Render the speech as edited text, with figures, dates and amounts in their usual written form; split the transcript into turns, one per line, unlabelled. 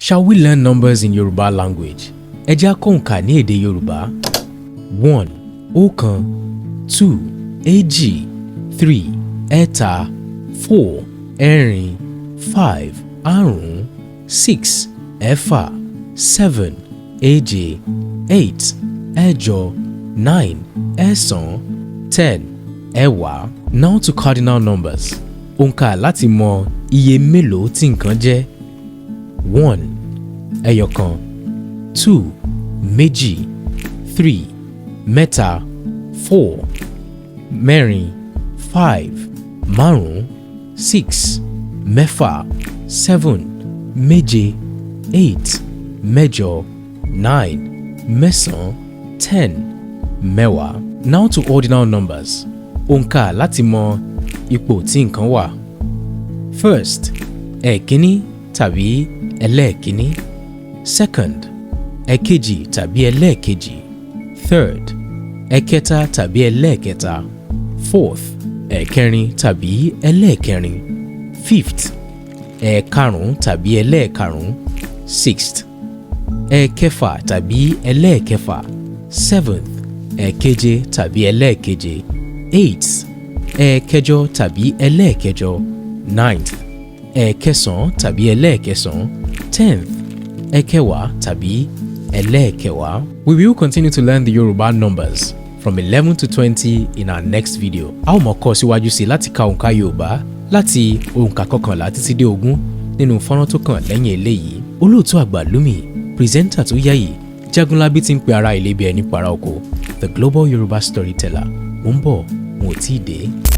Shall we learn numbers in Yoruba language? Ẹ jẹ́ á kọ́ òǹkà ní èdè Yorùbá. 1. Ọ̀kan. 2. Èjì. 3. Ẹ̀ta. 4. Ẹ̀rin. 5. Àrún. 6. Ẹ̀fà. 7. Èje. 8. Ẹ̀jọ. 9. Ẹ̀sán. 10. Ẹ̀wá. Now to cardinal numbers. Òǹkà láti mọ iye mélòó tí nǹkan jẹ́. 1. Ẹyọ̀kan. 2. Méjì. 3. Mẹ́ta. 4. Mẹ́rin. 5. Márùn-ún. 6. Mẹ́fà. 7. Méje. 8. Mẹ́jọ. 9. Mẹ́sàn-án. 10. Mẹ́wàá. Now to ordinal numbers. Òǹkà láti mọ ipò tí nǹkan wà. First, ẹ̀kíní tàbí ẹlẹ́ẹ̀kíní. Second, ẹ̀kejì tàbí ẹlẹ́ẹ̀kejì. Third, ẹ̀kẹta tàbí ẹlẹ́ẹ̀kẹta. Fourth, ẹ̀kẹrin tàbí ẹlẹ́ẹ̀kẹrin. Fifth, ẹ̀karùn-ún tàbí ẹlẹ́ẹ̀karùn-ún. Sixth, ẹ̀kẹfà tàbí ẹlẹ́ẹ̀kẹfà. Seventh, ẹ̀keje tàbí ẹlẹ́ẹ̀keje. Eighth, ẹ̀kẹjọ tàbí ẹlẹ́ẹ̀kẹjọ. Ninth, ẹ̀kẹsàn tàbí ẹlẹ́ẹ̀kẹsàn. 10th, ẹ̀kẹwàá tàbí ẹlẹ́ẹ̀kẹwàá. We will continue to learn the Yoruba numbers from 11 to 20 in our next video. A ó mọ̀ kọ́ síwájú sí láti ka òǹkà Yorùbá láti òǹkà kọkànlá títí dé 20 nínú fọ́nrán tó kàn lẹ́yìn eléyìí. Olóòtú àgbà Lumee, pírẹsẹ́ńtà tó yáyì, Jagunlabi ti ń pe ara ilé bí ẹni para oko. The Global Yoruba Storyteller. Mo ń bọ̀, mo ò tíì dé.